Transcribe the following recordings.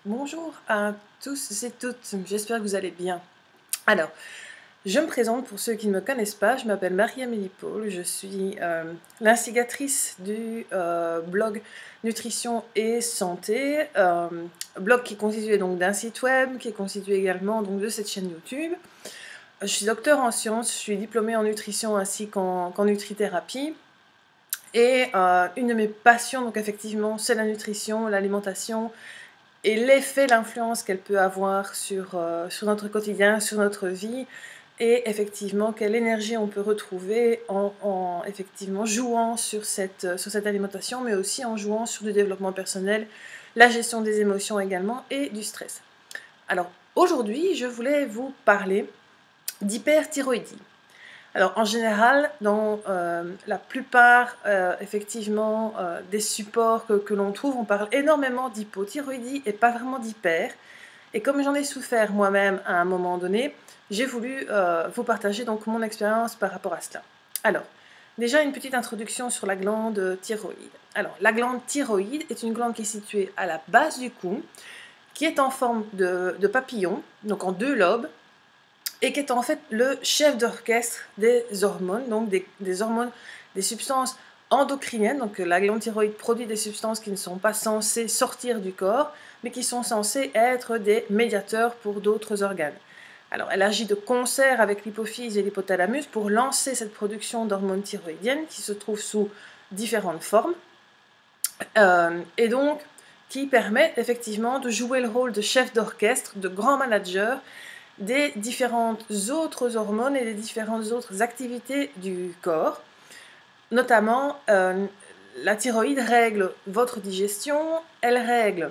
Bonjour à tous et toutes, j'espère que vous allez bien. Alors, je me présente pour ceux qui ne me connaissent pas, je m'appelle Marie-Amélie Paul, je suis l'instigatrice du blog Nutrition et Santé, blog qui est constitué donc d'un site web, qui est constitué également donc de cette chaîne YouTube. Je suis docteur en sciences, je suis diplômée en nutrition ainsi qu'en nutrithérapie. Et une de mes passions, donc effectivement, c'est la nutrition, l'alimentation, et l'effet, l'influence qu'elle peut avoir sur notre quotidien, sur notre vie, et effectivement quelle énergie on peut retrouver en effectivement jouant sur cette alimentation, mais aussi en jouant sur du développement personnel, la gestion des émotions également et du stress. Alors aujourd'hui, je voulais vous parler d'hyperthyroïdie. Alors en général, dans la plupart effectivement des supports que l'on trouve, on parle énormément d'hypothyroïdie et pas vraiment d'hyper. Et comme j'en ai souffert moi-même à un moment donné, j'ai voulu vous partager donc mon expérience par rapport à cela. Alors, déjà une petite introduction sur la glande thyroïde. Alors, la glande thyroïde est une glande qui est située à la base du cou, qui est en forme de papillon, donc en deux lobes, et qui est en fait le chef d'orchestre des hormones, donc des hormones, des substances endocriniennes. Donc la glande thyroïde produit des substances qui ne sont pas censées sortir du corps, mais qui sont censées être des médiateurs pour d'autres organes. Alors elle agit de concert avec l'hypophyse et l'hypothalamus pour lancer cette production d'hormones thyroïdiennes qui se trouvent sous différentes formes, et donc qui permet effectivement de jouer le rôle de chef d'orchestre, de grand manager, des différentes autres hormones et des différentes autres activités du corps. Notamment, la thyroïde règle votre digestion, elle règle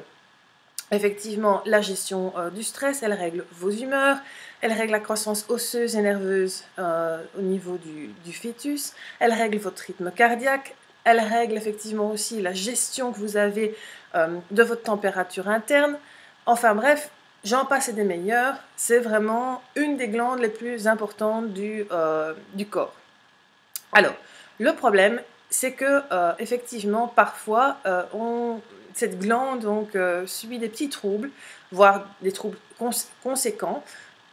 effectivement la gestion du stress, elle règle vos humeurs, elle règle la croissance osseuse et nerveuse au niveau du fœtus, elle règle votre rythme cardiaque, elle règle effectivement aussi la gestion que vous avez de votre température interne. Enfin bref, j'en passe et des meilleurs, c'est vraiment une des glandes les plus importantes du corps. Alors, le problème, c'est que effectivement, parfois, cette glande donc, subit des petits troubles, voire des troubles conséquents.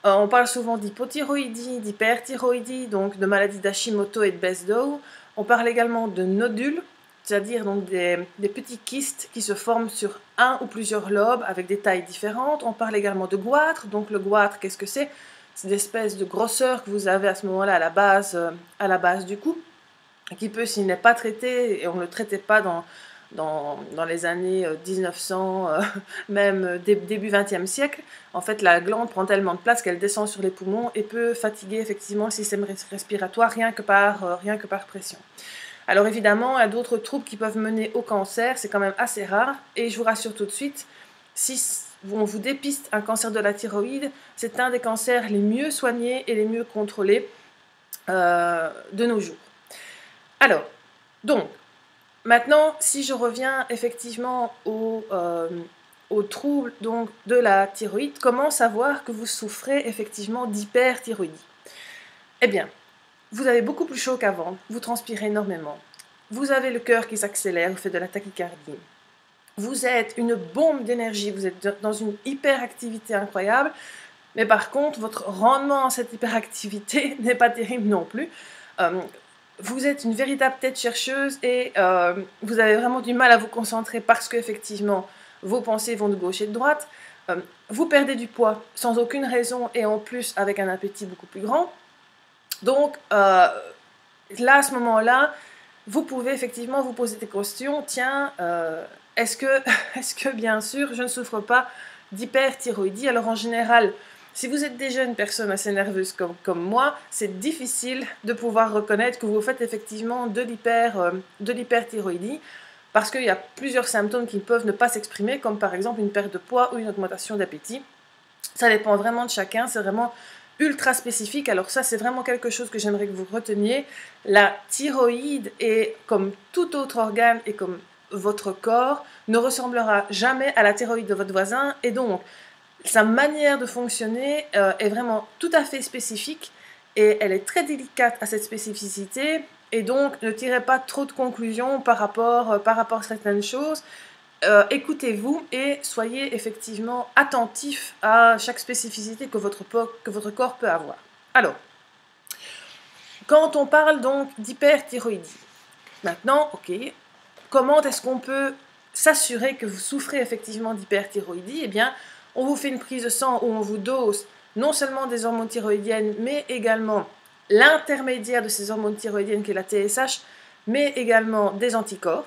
On parle souvent d'hypothyroïdie, d'hyperthyroïdie, donc de maladies d'Hashimoto et de Besdow. On parle également de nodules, c'est-à-dire donc des petits kystes qui se forment sur un ou plusieurs lobes avec des tailles différentes. On parle également de goitre. Donc le goitre, qu'est-ce que c'est? C'est l'espèce de grosseur que vous avez à ce moment-là à la base du cou, qui peut, s'il n'est pas traité, et on ne le traitait pas dans les années 1900, même début 20e siècle, en fait la glande prend tellement de place qu'elle descend sur les poumons et peut fatiguer effectivement le système respiratoire rien que par pression. Alors évidemment, il y a d'autres troubles qui peuvent mener au cancer, c'est quand même assez rare, et je vous rassure tout de suite, si on vous dépiste un cancer de la thyroïde, c'est un des cancers les mieux soignés et les mieux contrôlés de nos jours. Alors, donc, maintenant, si je reviens effectivement aux troubles donc, de la thyroïde, comment savoir que vous souffrez effectivement d'hyperthyroïdie? Eh bien, vous avez beaucoup plus chaud qu'avant, vous transpirez énormément, vous avez le cœur qui s'accélère, vous faites de la tachycardie, vous êtes une bombe d'énergie, vous êtes dans une hyperactivité incroyable, mais par contre, votre rendement en cette hyperactivité n'est pas terrible non plus. Vous êtes une véritable tête chercheuse et vous avez vraiment du mal à vous concentrer parce qu'effectivement, vos pensées vont de gauche et de droite. Vous perdez du poids sans aucune raison et en plus avec un appétit beaucoup plus grand. Donc là, à ce moment-là, vous pouvez effectivement vous poser des questions. Tiens, est-ce que bien sûr, je ne souffre pas d'hyperthyroïdie? Alors en général, si vous êtes déjà une personne assez nerveuse comme moi, c'est difficile de pouvoir reconnaître que vous faites effectivement de l'hyperthyroïdie parce qu'il y a plusieurs symptômes qui peuvent ne pas s'exprimer, comme par exemple une perte de poids ou une augmentation d'appétit. Ça dépend vraiment de chacun, c'est vraiment ultra spécifique. Alors ça, c'est vraiment quelque chose que j'aimerais que vous reteniez. La thyroïde est comme tout autre organe et comme votre corps ne ressemblera jamais à la thyroïde de votre voisin, et donc sa manière de fonctionner est vraiment tout à fait spécifique et elle est très délicate à cette spécificité, et donc ne tirez pas trop de conclusions par rapport à certaines choses. écoutez-vous et soyez effectivement attentif à chaque spécificité que votre corps peut avoir. Alors, quand on parle donc d'hyperthyroïdie, maintenant, ok, comment est-ce qu'on peut s'assurer que vous souffrez effectivement d'hyperthyroïdie? Eh bien, on vous fait une prise de sang où on vous dose non seulement des hormones thyroïdiennes, mais également l'intermédiaire de ces hormones thyroïdiennes qui est la TSH, mais également des anticorps.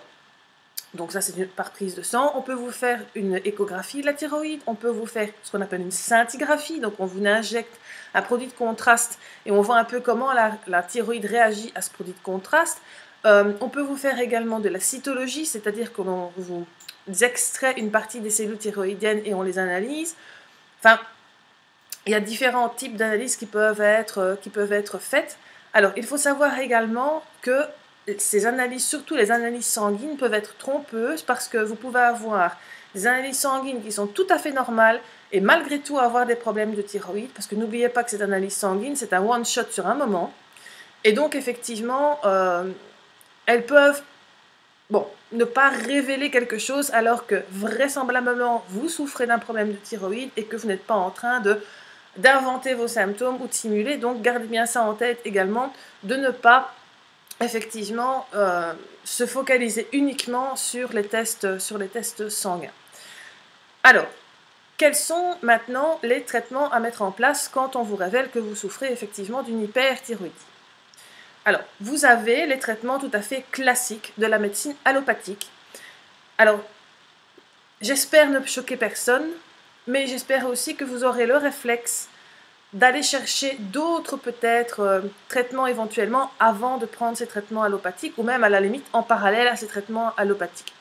Donc ça, c'est par prise de sang. On peut vous faire une échographie de la thyroïde, on peut vous faire ce qu'on appelle une scintigraphie, donc on vous injecte un produit de contraste et on voit un peu comment la thyroïde réagit à ce produit de contraste. On peut vous faire également de la cytologie, c'est-à-dire qu'on vous extrait une partie des cellules thyroïdiennes et on les analyse. Enfin, il y a différents types d'analyses qui peuvent être faites. Alors, il faut savoir également que ces analyses, surtout les analyses sanguines, peuvent être trompeuses parce que vous pouvez avoir des analyses sanguines qui sont tout à fait normales et malgré tout avoir des problèmes de thyroïde, parce que n'oubliez pas que cette analyse sanguine, c'est un one-shot sur un moment. Et donc, effectivement, elles peuvent ne pas révéler quelque chose alors que vraisemblablement vous souffrez d'un problème de thyroïde et que vous n'êtes pas en train d'inventer vos symptômes ou de simuler. Donc, gardez bien ça en tête également, de ne pas effectivement se focaliser uniquement sur les tests sanguins. Alors, quels sont maintenant les traitements à mettre en place quand on vous révèle que vous souffrez effectivement d'une hyperthyroïdie? Alors, vous avez les traitements tout à fait classiques de la médecine allopathique. Alors, j'espère ne choquer personne, mais j'espère aussi que vous aurez le réflexe d'aller chercher d'autres peut-être traitements éventuellement avant de prendre ces traitements allopathiques ou même à la limite en parallèle à ces traitements allopathiques.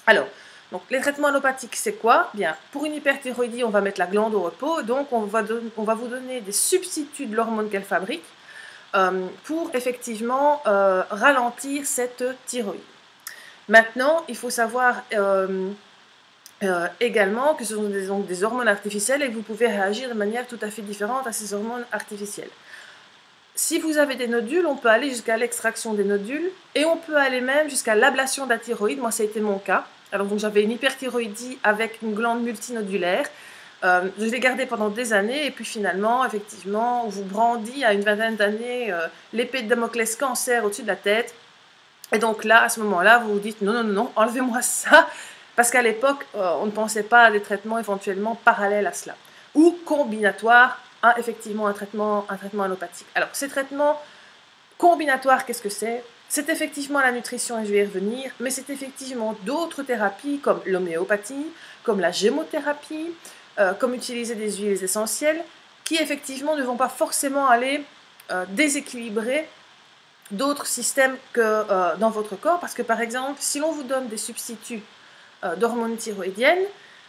Alors, donc les traitements allopathiques c'est quoi? Bien, pour une hyperthyroïdie on va mettre la glande au repos, donc on va vous donner des substituts de l'hormone qu'elle fabrique pour effectivement ralentir cette thyroïde. Maintenant, il faut savoir également que ce sont des hormones artificielles et que vous pouvez réagir de manière tout à fait différente à ces hormones artificielles. Si vous avez des nodules, on peut aller jusqu'à l'extraction des nodules et on peut aller même jusqu'à l'ablation de la thyroïde. Moi, ça a été mon cas. Alors, donc, j'avais une hyperthyroïdie avec une glande multinodulaire. Je l'ai gardée pendant des années et puis finalement, effectivement, on vous brandit à une vingtaine d'années l'épée de Damoclès cancer au-dessus de la tête. Et donc là, à ce moment-là, vous vous dites non, non, non, non, enlevez-moi ça. Parce qu'à l'époque, on ne pensait pas à des traitements éventuellement parallèles à cela. Ou combinatoires à effectivement un traitement allopathique. Alors, ces traitements combinatoires, qu'est-ce que c'est? C'est effectivement la nutrition, et je vais y revenir, mais c'est effectivement d'autres thérapies comme l'homéopathie, comme la gémothérapie, comme utiliser des huiles essentielles, qui effectivement ne vont pas forcément aller déséquilibrer d'autres systèmes que dans votre corps, parce que par exemple, si l'on vous donne des substituts d'hormones thyroïdiennes,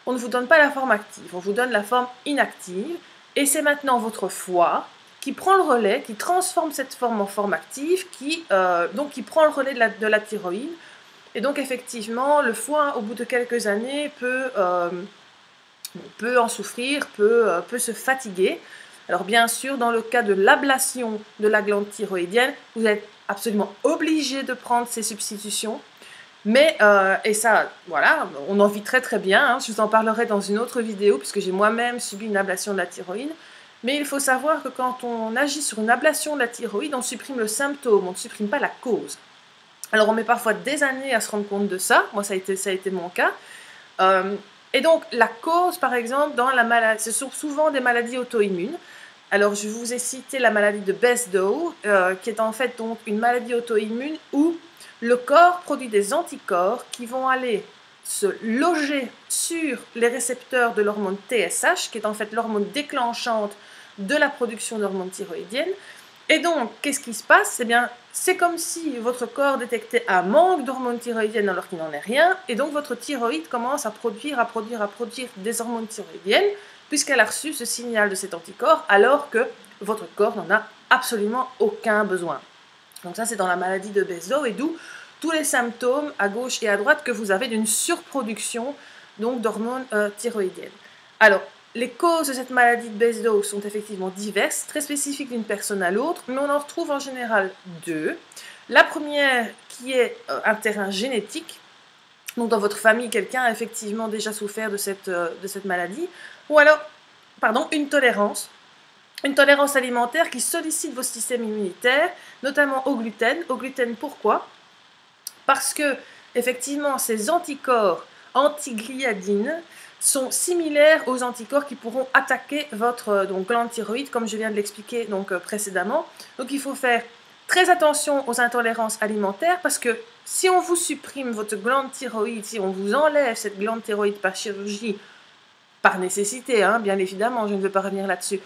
on ne vous donne pas la forme active, on vous donne la forme inactive, et c'est maintenant votre foie qui prend le relais, qui transforme cette forme en forme active, qui prend le relais de la thyroïde, et donc effectivement, le foie, au bout de quelques années, peut en souffrir, peut se fatiguer. Alors bien sûr, dans le cas de l'ablation de la glande thyroïdienne, vous êtes absolument obligé de prendre ces substitutions. Mais, et ça, voilà, on en vit très très bien, hein, je vous en parlerai dans une autre vidéo, puisque j'ai moi-même subi une ablation de la thyroïde. Mais il faut savoir que quand on agit sur une ablation de la thyroïde, on supprime le symptôme, on ne supprime pas la cause. Alors on met parfois des années à se rendre compte de ça, moi ça a été mon cas. Et donc la cause, par exemple, dans la maladie, ce sont souvent des maladies auto-immunes. Alors je vous ai cité la maladie de Best-Dow, qui est en fait donc une maladie auto-immune où le corps produit des anticorps qui vont aller se loger sur les récepteurs de l'hormone TSH, qui est en fait l'hormone déclenchante de la production d'hormones thyroïdiennes. Et donc, qu'est-ce qui se passe? Eh bien, c'est comme si votre corps détectait un manque d'hormones thyroïdiennes alors qu'il n'en est rien, et donc votre thyroïde commence à produire des hormones thyroïdiennes, puisqu'elle a reçu ce signal de cet anticorps, alors que votre corps n'en a absolument aucun besoin. Donc ça, c'est dans la maladie de Best-Dow, et d'où tous les symptômes à gauche et à droite que vous avez d'une surproduction d'hormones thyroïdiennes. Alors, les causes de cette maladie de Best-Dow sont effectivement diverses, très spécifiques d'une personne à l'autre, mais on en retrouve en général deux. La première qui est un terrain génétique, Donc dans votre famille, quelqu'un a effectivement déjà souffert de cette maladie. Ou alors, pardon, une tolérance alimentaire qui sollicite vos systèmes immunitaires, notamment au gluten. Au gluten, pourquoi? Parce que, effectivement, ces anticorps anti-gliadine sont similaires aux anticorps qui pourront attaquer votre glande thyroïde, comme je viens de l'expliquer précédemment. Donc il faut faire très attention aux intolérances alimentaires parce que si on vous supprime votre glande thyroïde, si on vous enlève cette glande thyroïde par chirurgie, par nécessité, hein, bien évidemment, je ne veux pas revenir là-dessus,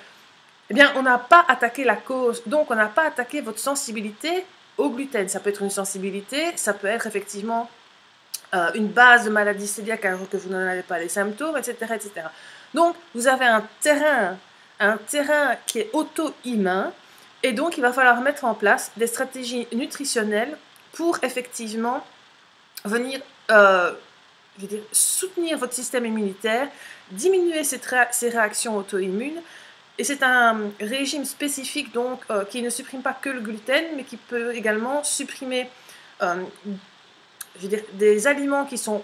eh bien, on n'a pas attaqué la cause, donc on n'a pas attaqué votre sensibilité au gluten. Ça peut être une sensibilité, ça peut être effectivement une base de maladie cœliaque alors que vous n'en avez pas les symptômes, etc., etc. Donc, vous avez un terrain qui est auto-immun, et donc il va falloir mettre en place des stratégies nutritionnelles pour effectivement venir soutenir votre système immunitaire, diminuer ces réactions auto-immunes. Et c'est un régime spécifique donc qui ne supprime pas que le gluten, mais qui peut également supprimer des aliments qui sont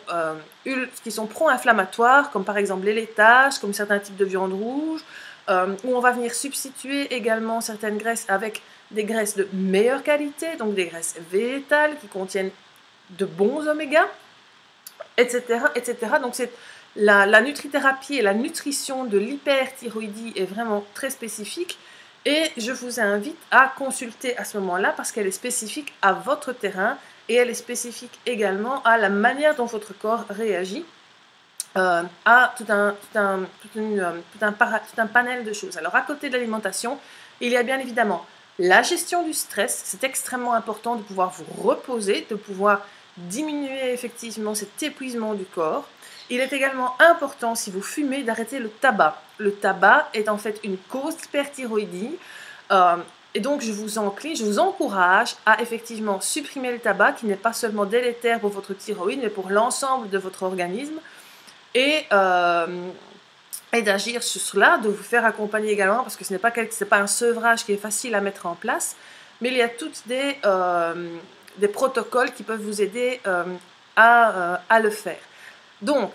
pro-inflammatoires, comme par exemple les laitages, comme certains types de viande rouge, où on va venir substituer également certaines graisses avec des graisses de meilleure qualité, donc des graisses végétales qui contiennent de bons oméga, etc., etc. Donc la nutrithérapie et la nutrition de l'hyperthyroïdie est vraiment très spécifique, et je vous invite à consulter à ce moment-là parce qu'elle est spécifique à votre terrain et elle est spécifique également à la manière dont votre corps réagit à tout un panel de choses. Alors à côté de l'alimentation, il y a bien évidemment la gestion du stress. C'est extrêmement important de pouvoir vous reposer, de pouvoir diminuer effectivement cet épuisement du corps. Il est également important, si vous fumez, d'arrêter le tabac. Le tabac est en fait une cause d'hyperthyroïdie. Et donc, je vous encourage à effectivement supprimer le tabac, qui n'est pas seulement délétère pour votre thyroïde, mais pour l'ensemble de votre organisme. Et d'agir sur cela, de vous faire accompagner également, parce que ce n'est pas un sevrage qui est facile à mettre en place, mais il y a toutes des protocoles qui peuvent vous aider à le faire. Donc,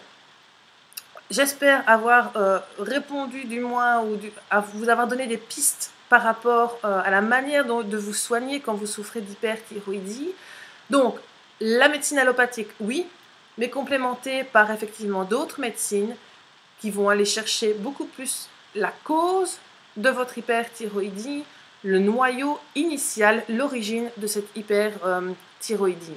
j'espère avoir répondu du moins, à vous avoir donné des pistes par rapport à la manière de vous soigner quand vous souffrez d'hyperthyroïdie. Donc, la médecine allopathique, oui, mais complémentée par effectivement d'autres médecines qui vont aller chercher beaucoup plus la cause de votre hyperthyroïdie, le noyau initial, l'origine de cette hyperthyroïdie.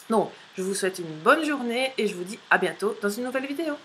Donc, je vous souhaite une bonne journée et je vous dis à bientôt dans une nouvelle vidéo.